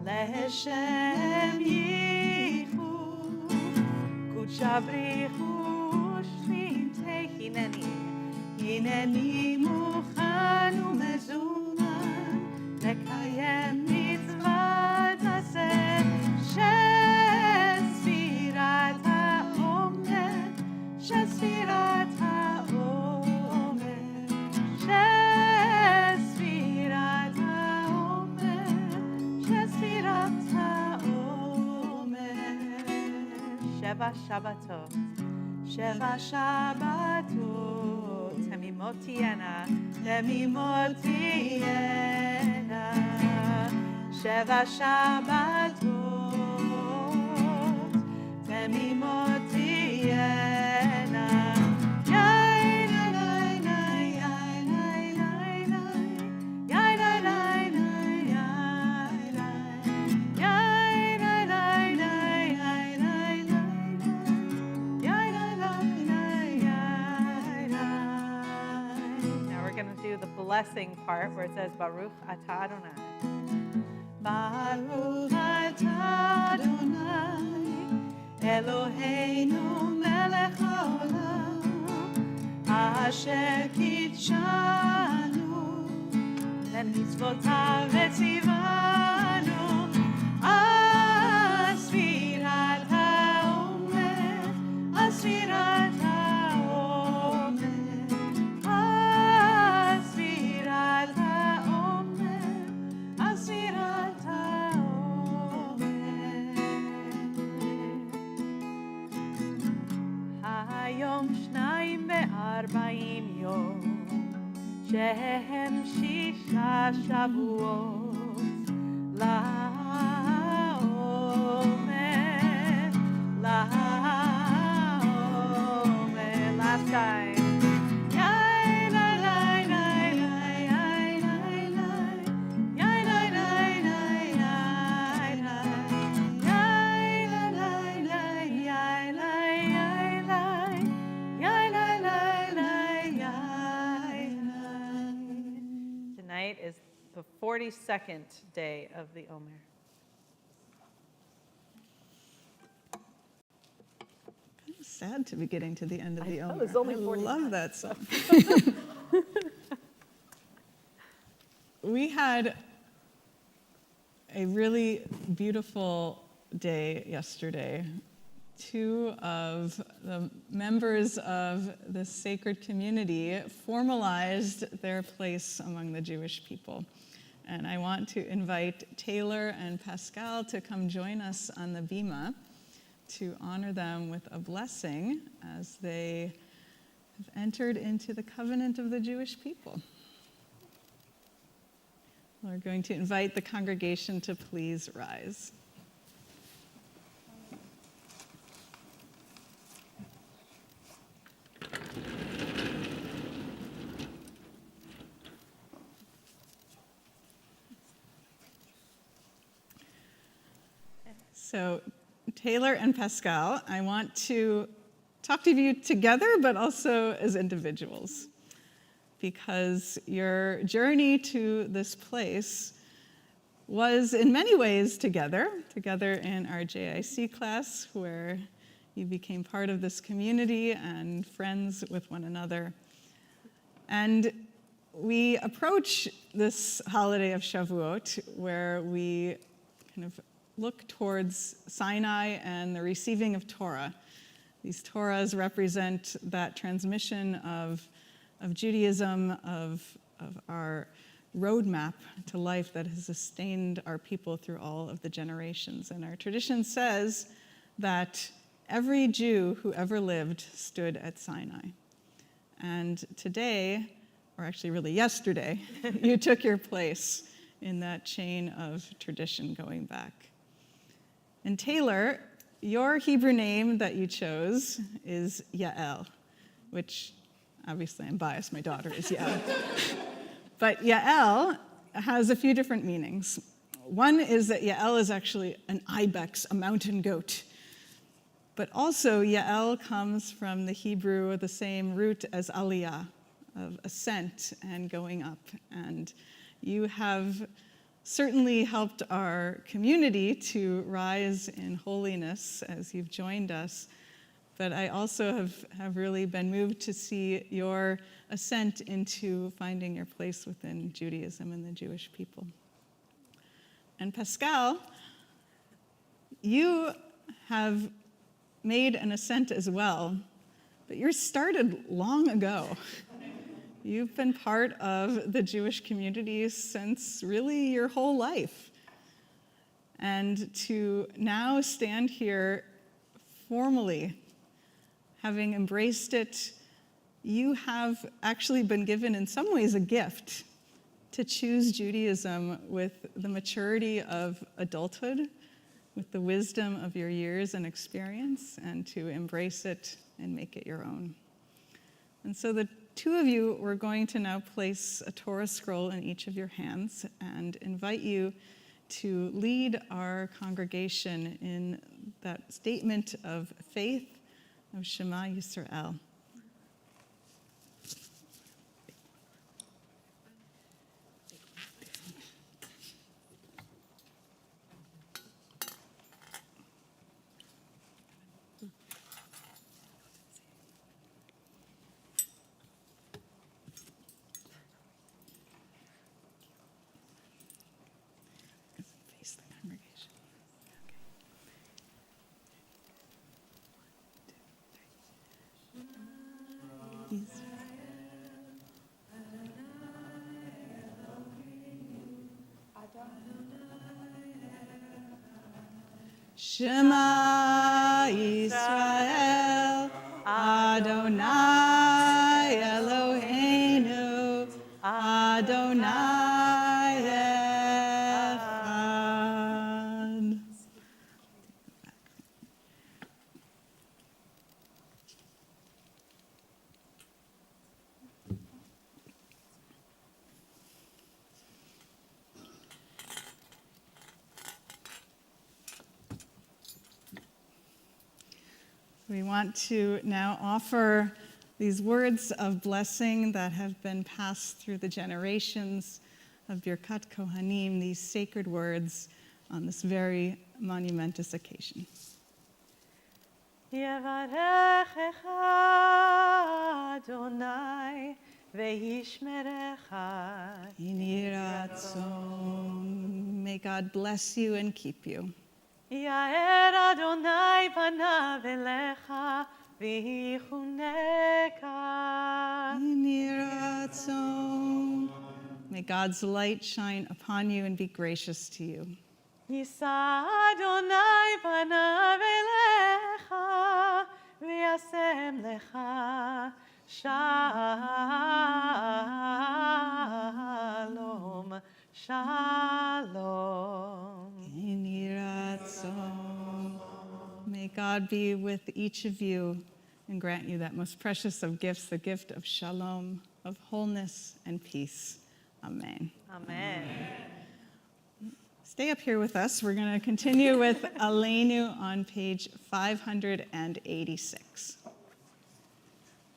Leshem yichu, kuchabrichu shminte hineni mukhan umezuna, lekayem mitzvat aseh, shesfirat haomer, shesfirat haomer, shesfirat haomer, shesfirat haomer. Sheva Shabbatot, Sheva Shabbatot, Temimot tiena, Temimot tiena, Sheva Shabbatot, Temimot tiena. The blessing part where it says Baruch Atah Adonai. Baruch Atah Adonai, Eloheinu melech haolam, asher kitshanu, lemitzvotav etzivanu, asfirat haomer, asfirat haomer. היום 42 יום, שהם 6 שבועות, לעומר, last time. 42nd day of the Omer. It's sad to be getting to the end of the know, Omer. it's only I 49. love that song. We had a really beautiful day yesterday. Two of the members of the sacred community formalized their place among the Jewish people. And I want to invite Taylor and Pascal to come join us on the bima to honor them with a blessing as they have entered into the covenant of the Jewish people. We're going to invite the congregation to please rise. So, Taylor and Pascal, I want to talk to you together, but also as individuals, because your journey to this place was in many ways together in our JIC class, where you became part of this community and friends with one another. And we approach this holiday of Shavuot, where we kind of look towards Sinai and the receiving of Torah. These Torahs represent that transmission of Judaism, of our roadmap to life that has sustained our people through all of the generations. And our tradition says that every Jew who ever lived stood at Sinai. And today, or actually really yesterday, you took your place in that chain of tradition going back. And Taylor, your Hebrew name that you chose is Yael, which obviously I'm biased, my daughter is Yael. But Yael has a few different meanings. One is that Yael is actually an ibex, a mountain goat. But also Yael comes from the Hebrew, the same root as aliyah, of ascent and going up. And you have certainly helped our community to rise in holiness as you've joined us. But I also have really been moved to see your ascent into finding your place within Judaism and the Jewish people. And Pascal, you have made an ascent as well, but yours started long ago. You've been part of the Jewish community since really your whole life. And to now stand here formally, having embraced it, you have actually been given in some ways a gift to choose Judaism with the maturity of adulthood, with the wisdom of your years and experience, and to embrace it and make it your own. And so the two of you, we're going to now place a Torah scroll in each of your hands and invite you to lead our congregation in that statement of faith of Shema Yisrael. Face the congregation. Shema Yisrael, Adonai Eloheinu, Adonai Echad. We want to now offer these words of blessing that have been passed through the generations of Birkat Kohanim, these sacred words on this very monumentous occasion. יברכך אדוני וישמרך. Yini ratzon. May God bless you and keep you. יאר אדוני פניו אליך ויחונך. Yini ratzon. May God's light shine upon you and be gracious to you. יישא אדוני פניו אליך וישם לך שלום, שלום. Yini ratzon. May God be with each of you and grant you that most precious of gifts, the gift of shalom, of wholeness and peace. Amen. Amen. Stay up here with us. We're going to continue with Aleinu on page 586.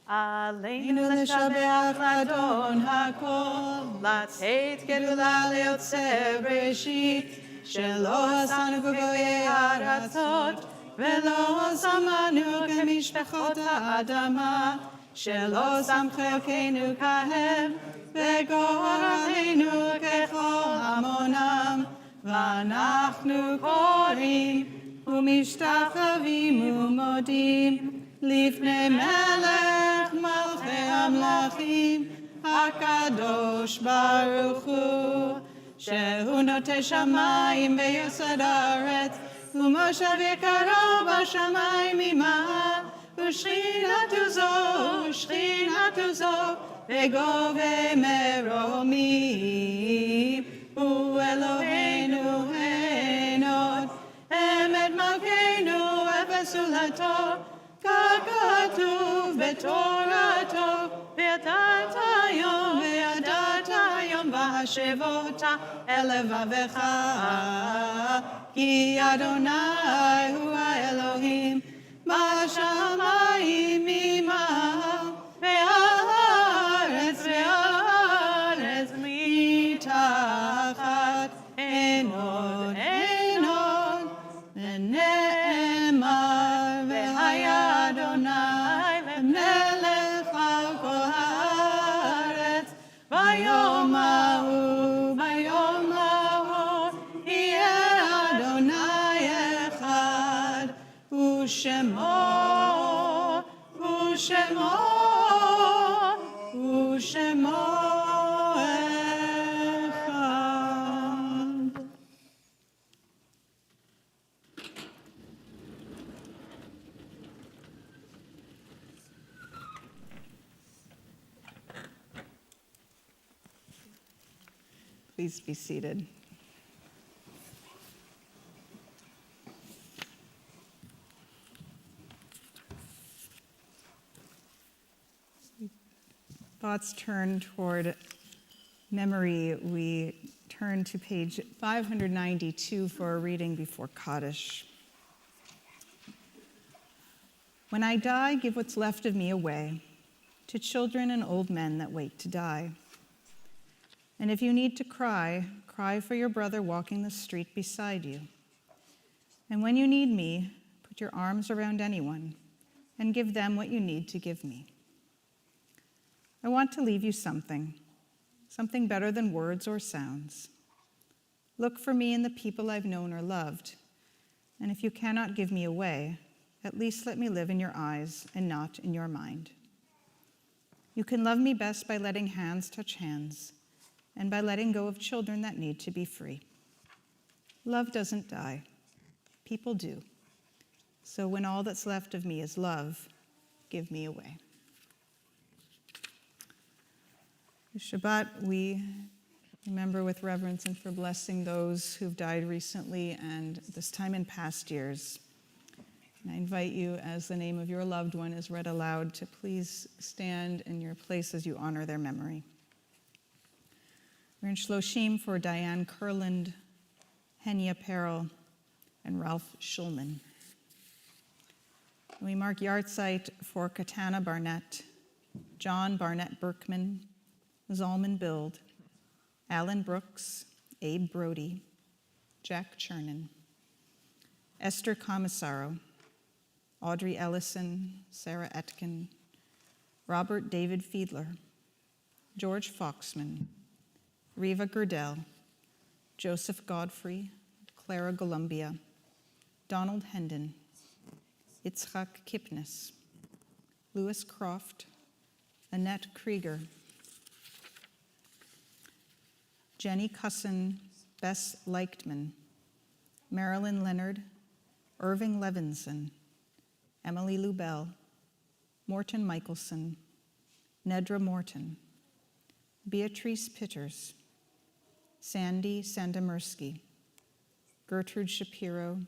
עלינו לשבח לאדון הכל, לתת גדולה ליוצר בראשית, שלא עשנו כגויי הארצות, ולא שמנו כמשפחות האדמה, שלא שם חלקנו כהם, וגורלנו ככל המונם, ואנחנו קוראים ומשתחווים ומודים לפני מלך מלכי המלכים, הקדוש ברוך הוא, שהוא נוטה שמיים ויסוד הארץ, ומושב יקרו בשמיים ממעל, ושכינתו זו, וגובה מרומים, הוא אלוהינו אין עוד, אמת מלכנו אפס ולטוב, כך כתוב בתורתו, וידעת היום והשבות אל לבבך, כי אדוני הוא האלוהים בשמיים ממעל, והארץ מתחת, אין עוד, ונאמר, והיה אדוני למלך על כל הארץ, ביום ההוא יהיה אדוני אחד, ושמו אחד. Please be seated. Thoughts turn toward memory. We turn to page 592 for a reading before Kaddish. When I die, give what's left of me away to children and old men that wait to die. And if you need to cry, cry for your brother walking the street beside you. And when you need me, put your arms around anyone and give them what you need to give me. I want to leave you something better than words or sounds. Look for me in the people I've known or loved, and if you cannot give me away, at least let me live in your eyes and not in your mind. You can love me best by letting hands touch hands and by letting go of children that need to be free. Love doesn't die. People do. So when all that's left of me is love, give me away. Shabbat, we remember with reverence and for blessing those who've died recently and this time in past years. And I invite you, as the name of your loved one is read aloud, to please stand in your place as you honor their memory. We're in Shloshim for Diane Kurland, Henya Perel, and Ralph Schulman. We mark yahrzeit for Katana Barnett, John Barnett Berkman, Zalman Bild, Alan Brooks, Abe Brody, Jack Chernin, Esther Commissaro, Audrey Ellison, Sarah Etkin, Robert David Fiedler, George Foxman, Riva Gerdell, Joseph Godfrey, Clara Columbia, Donald Hendon, Itzhak Kipnis, Louis Croft, Annette Krieger, Jenny Cusson, Bess Leichtman, Marilyn Leonard, Irving Levinson, Emily Lubell, Morton Michelson, Nedra Morton, Beatrice Pitters, Sandy Sandemersky, Gertrude Shapiro,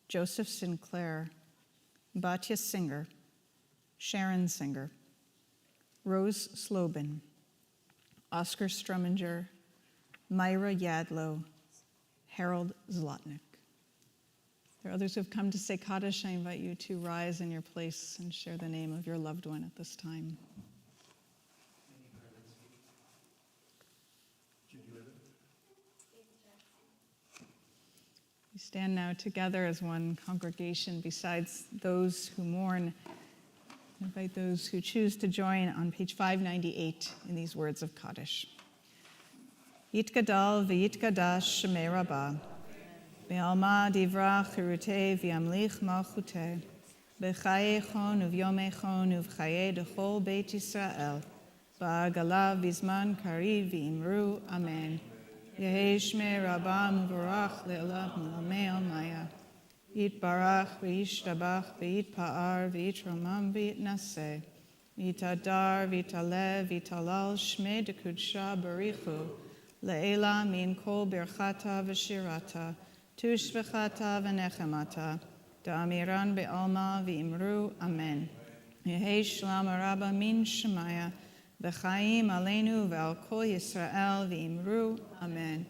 Joseph Sinclair, Batya Singer, Sharon Singer, Rose Slobin, Oscar Struminger, Myra Yadlow, Harold Zlotnick. There are others who have come to say Kaddish. I invite you to rise in your place and share the name of your loved one at this time. We stand now together as one congregation. Besides those who mourn, I invite those who choose to join on page 598 in these words of Kaddish. Yitgadal v'yitgadash shemei Rabbah, be'alma divrach chirutei v'yamlich malchutei, b'chayei chon uvyomei chon uv'chayei dechol beit Yisrael, ba'agala v'zman kariv v'imru, amen. Yehei shmei Rabbah muvarach le'olam u'lamei almaya. Yitbarach v'yishtabach v'yitpa'ar v'yitromam v'yitnaseh. Yitadar v'yitalev v'yitalal shmei dekudsha barichu. Le'ela min kol birchata v'shirata. Tushvechata v'nechemata. Da'amiran be'alma v'imru. Amen. Yehei shlam Rabbah min shemaya. V'chaim aleinu ve'al kol Yisrael v'imru. Amen.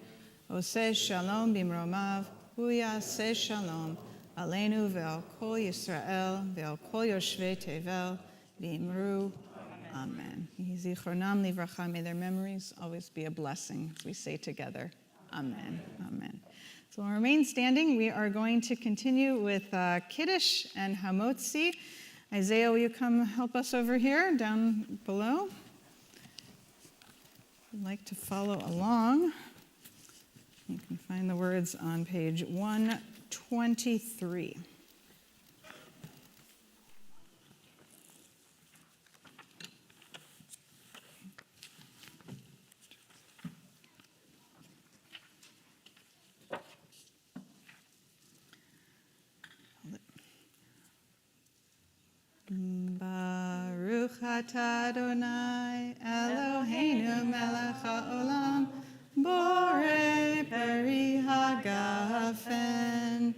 Oseh shalom b'mromav. Hu yaseh shalom. Aleinu ve'al kol Yisrael ve'al kol yoshvei tevel v'imru. Amen. Yizichronam livracha. May their memories always be a blessing as we say together. Amen. Amen. So we'll remain standing. We are going to continue with Kiddush and Hamotzi. Isaiah, will you come help us over here, down below? If you'd like to follow along, you can find the words on page 123. Baruch atah Adonai Eloheinu melech haolam borei peri hagafen.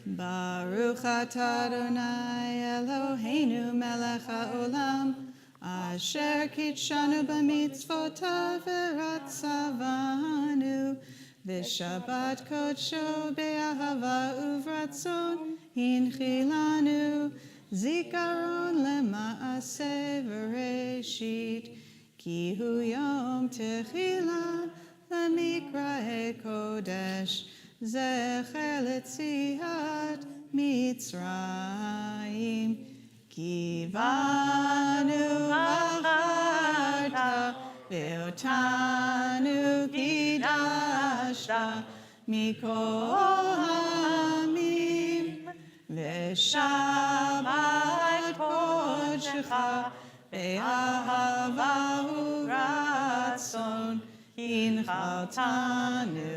Baruch atah Adonai Eloheinu melech haolam asher kitshanu b'mitzvotav v'ratzavanu v'shabbat kodsho be'ahava uvratzon hinchilanu Zikaron lema'aseh v'reshit, ki hu yom techila lemikra'e kodesh, zecher letziat Mitzrayim, ki vanu acharta ve'otanu kidashta mikol hamim, ve'shabbat kodshecha be'ahava u'ratzon hinchaltanu.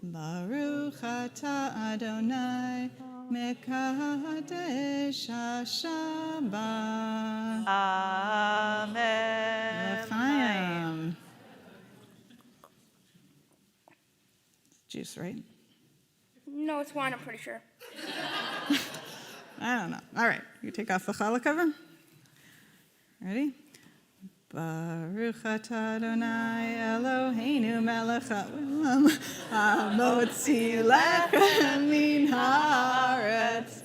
Baruch atah Adonai mekadesh haShabbat. Amen. L'chaim. Juice, right? No, it's wine, I'm pretty sure. I don't know. All right, you take off the challah cover. Ready? Baruch atah Adonai Eloheinu melech haolam hamotzi lechem min haaretz.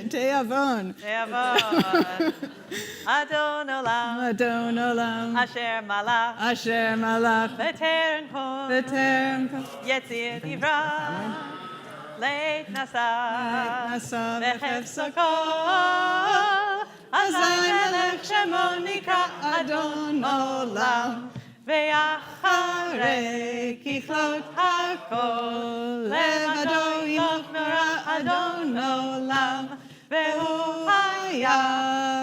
Te'avon. Te'avon. Adon Olam. Adon Olam. Asher Malach. Asher Malach. B'terem kol. B'terem kol. Yetzir Divra. Leit Nasa. Nasa V'chefsoko. Azai melech shemo nikra Adon Olam. Ve'acharei Kichlot hakol. Levado yimloch nora Adon Olam. Ve'hu haya.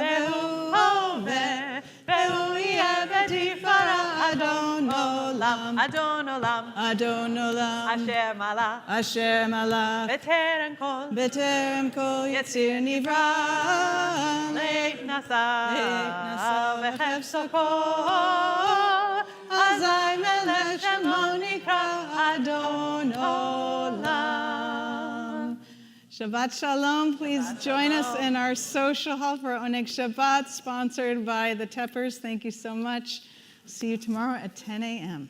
Ve'hu hover. Ve'hu yeh v'tifara. Adon Olam. Adon Olam. Adon Olam. Asher Malach. Asher Malach. B'terem kol. B'terem kol Yetzir Nivra. Leit Nasa. V'chefsoko. Azai melech shemo nikra Adon Olam. Shabbat Shalom. Please join us in our social hall for Oneg Shabbat, sponsored by the Teppers. Thank you so much. See you tomorrow at 10 a.m.